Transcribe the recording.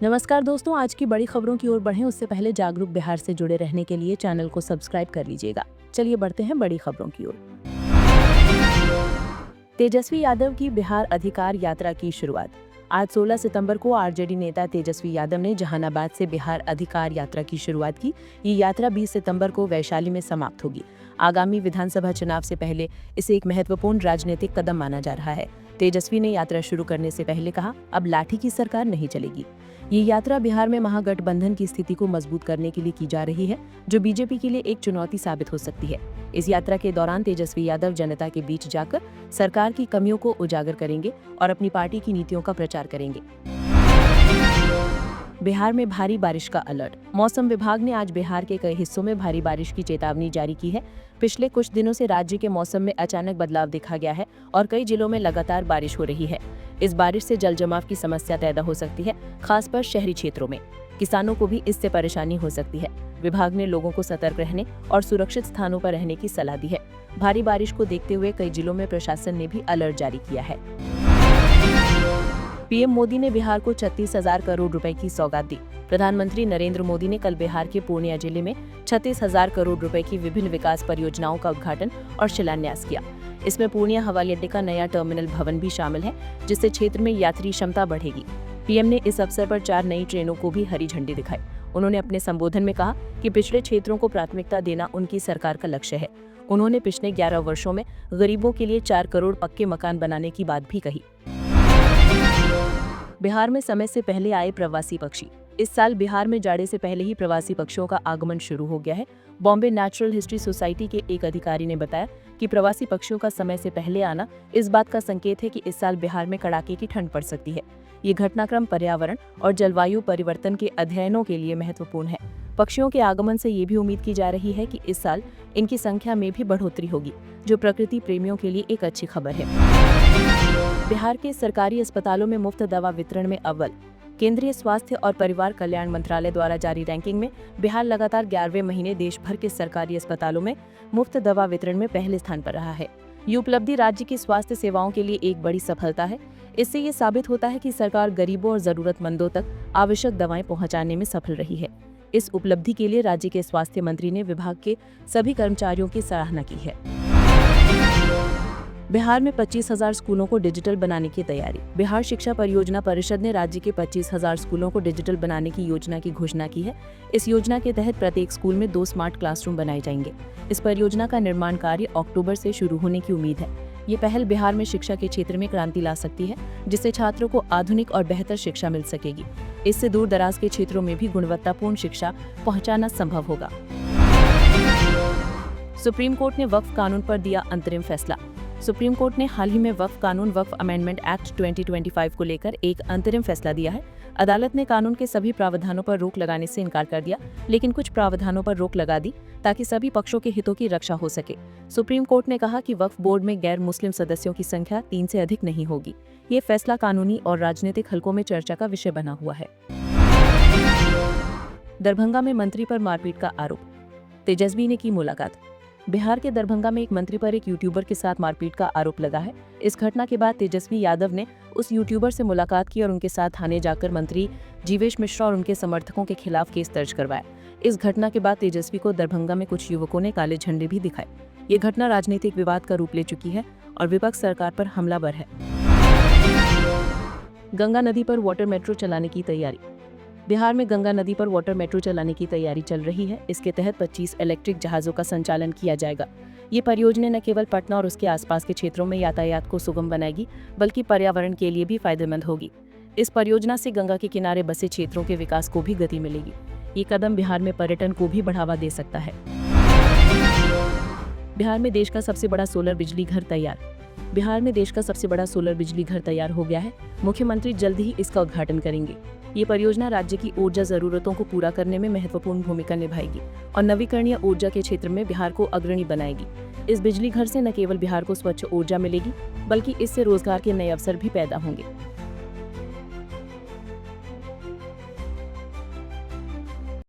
नमस्कार दोस्तों, आज की बड़ी खबरों की ओर बढ़ें उससे पहले जागरूक बिहार से जुड़े रहने के लिए चैनल को सब्सक्राइब कर लीजिएगा। चलिए बढ़ते हैं बड़ी खबरों की ओर। तेजस्वी यादव की बिहार अधिकार यात्रा की शुरुआत। आज 16 सितंबर को आरजेडी नेता तेजस्वी यादव ने जहानाबाद से बिहार अधिकार यात्रा की शुरुआत की। ये यात्रा 20 सितंबर को वैशाली में समाप्त होगी। आगामी विधानसभा चुनाव से पहले इसे एक महत्वपूर्ण राजनीतिक कदम माना जा रहा है। तेजस्वी ने यात्रा शुरू करने से पहले कहा, अब लाठी की सरकार नहीं चलेगी। ये यात्रा बिहार में महागठबंधन की स्थिति को मजबूत करने के लिए की जा रही है, जो बीजेपी के लिए एक चुनौती साबित हो सकती है। इस यात्रा के दौरान तेजस्वी यादव जनता के बीच जाकर सरकार की कमियों को उजागर करेंगे और अपनी पार्टी की नीतियों का प्रचार करेंगे। बिहार में भारी बारिश का अलर्ट। मौसम विभाग ने आज बिहार के कई हिस्सों में भारी बारिश की चेतावनी जारी की है। पिछले कुछ दिनों से राज्य के मौसम में अचानक बदलाव देखा गया है और कई जिलों में लगातार बारिश हो रही है। इस बारिश से जल जमाव की समस्या पैदा हो सकती है, खासकर शहरी क्षेत्रों में। किसानों को भी इससे परेशानी हो सकती है। विभाग ने लोगों को सतर्क रहने और सुरक्षित स्थानों पर रहने की सलाह दी है। भारी बारिश को देखते हुए कई जिलों में प्रशासन ने भी अलर्ट जारी किया है। पीएम मोदी ने बिहार को 36,000 करोड़ रुपए की सौगात दी। प्रधानमंत्री नरेंद्र मोदी ने कल बिहार के पूर्णिया जिले में 36,000 करोड़ रुपए की विभिन्न विकास परियोजनाओं का उद्घाटन और शिलान्यास किया। इसमें पूर्णिया हवाई अड्डे का नया टर्मिनल भवन भी शामिल है, जिससे क्षेत्र में यात्री क्षमता बढ़ेगी। पीएम ने इस अवसर पर 4 नई ट्रेनों को भी हरी झंडी दिखाई। उन्होंने अपने संबोधन में कहा कि पिछड़े क्षेत्रों को प्राथमिकता देना उनकी सरकार का लक्ष्य है। उन्होंने पिछले 11 वर्षों में गरीबों के लिए 4 करोड़ पक्के मकान बनाने की बात भी कही। बिहार में समय से पहले आए प्रवासी पक्षी। इस साल बिहार में जाड़े से पहले ही प्रवासी पक्षियों का आगमन शुरू हो गया है। बॉम्बे नेचुरल हिस्ट्री सोसाइटी के एक अधिकारी ने बताया कि प्रवासी पक्षियों का समय से पहले आना इस बात का संकेत है कि इस साल बिहार में कड़ाके की ठंड पड़ सकती है। ये घटनाक्रम पर्यावरण और जलवायु परिवर्तन के अध्ययनों के लिए महत्वपूर्ण है। पक्षियों के आगमन से ये भी उम्मीद की जा रही है कि इस साल इनकी संख्या में भी बढ़ोतरी होगी, जो प्रकृति प्रेमियों के लिए एक अच्छी खबर है। बिहार के सरकारी अस्पतालों में मुफ्त दवा वितरण में अव्वल। केंद्रीय स्वास्थ्य और परिवार कल्याण मंत्रालय द्वारा जारी रैंकिंग में बिहार लगातार 11वें महीने देश भर के सरकारी अस्पतालों में मुफ्त दवा वितरण में पहले स्थान पर रहा है। ये उपलब्धि राज्य की स्वास्थ्य सेवाओं के लिए एक बड़ी सफलता है। इससे ये साबित होता है कि सरकार गरीबों और जरूरतमंदों तक आवश्यक दवाएं पहुंचाने में सफल रही है। इस उपलब्धि के लिए राज्य के स्वास्थ्य मंत्री ने विभाग के सभी कर्मचारियों की सराहना की है। बिहार में 25,000 स्कूलों को डिजिटल बनाने की तैयारी। बिहार शिक्षा परियोजना परिषद ने राज्य के 25,000 स्कूलों को डिजिटल बनाने की योजना की घोषणा की है। इस योजना के तहत प्रत्येक स्कूल में 2 स्मार्ट क्लासरूम बनाए जाएंगे। इस परियोजना का निर्माण कार्य अक्टूबर से शुरू होने की उम्मीद है। ये पहल बिहार में शिक्षा के क्षेत्र में क्रांति ला सकती है, जिससे छात्रों को आधुनिक और बेहतर शिक्षा मिल सकेगी। इससे दूर दराज के क्षेत्रों में भी गुणवत्तापूर्ण शिक्षा पहुँचाना संभव होगा। सुप्रीम कोर्ट ने वक्फ कानून पर दिया अंतरिम फैसला। सुप्रीम कोर्ट ने हाल ही में वक्फ कानून वक्फ अमेंडमेंट एक्ट 2025 को लेकर एक अंतरिम फैसला दिया है। अदालत ने कानून के सभी प्रावधानों पर रोक लगाने से इनकार कर दिया, लेकिन कुछ प्रावधानों पर रोक लगा दी ताकि सभी पक्षों के हितों की रक्षा हो सके। सुप्रीम कोर्ट ने कहा कि वक्फ बोर्ड में गैर मुस्लिम सदस्यों की संख्या 3 से अधिक नहीं होगी। ये फैसला कानूनी और राजनीतिक हलकों में चर्चा का विषय बना हुआ है। दरभंगा में मंत्री पर मारपीट का आरोप। तेजस्वी ने की मुलाकात। बिहार के दरभंगा में एक मंत्री पर एक यूट्यूबर के साथ मारपीट का आरोप लगा है। इस घटना के बाद तेजस्वी यादव ने उस यूट्यूबर से मुलाकात की और उनके साथ थाने जाकर मंत्री जीवेश मिश्रा और उनके समर्थकों के खिलाफ केस दर्ज करवाया। इस घटना के बाद तेजस्वी को दरभंगा में कुछ युवकों ने काले झंडे भी दिखाए। ये घटना राजनीतिक विवाद का रूप ले चुकी है और विपक्ष सरकार पर हमलावर है। गंगा नदी पर वाटर मेट्रो चलाने की तैयारी। बिहार में गंगा नदी पर वाटर मेट्रो चलाने की तैयारी चल रही है। इसके तहत 25 इलेक्ट्रिक जहाजों का संचालन किया जाएगा। ये परियोजना न केवल पटना और उसके आसपास के क्षेत्रों में यातायात को सुगम बनाएगी, बल्कि पर्यावरण के लिए भी फायदेमंद होगी। इस परियोजना से गंगा के किनारे बसे क्षेत्रों के विकास को भी गति मिलेगी। ये कदम बिहार में पर्यटन को भी बढ़ावा दे सकता है। बिहार में देश का सबसे बड़ा सोलर बिजली घर तैयार। बिहार में देश का सबसे बड़ा सोलर बिजली घर तैयार हो गया है। मुख्यमंत्री जल्द ही इसका उद्घाटन करेंगे। ये परियोजना राज्य की ऊर्जा जरूरतों को पूरा करने में महत्वपूर्ण भूमिका निभाएगी और नवीकरणीय ऊर्जा के क्षेत्र में बिहार को अग्रणी बनाएगी। इस बिजली घर से न केवल बिहार को स्वच्छ ऊर्जा मिलेगी, बल्कि इससे रोजगार के नए अवसर भी पैदा होंगे।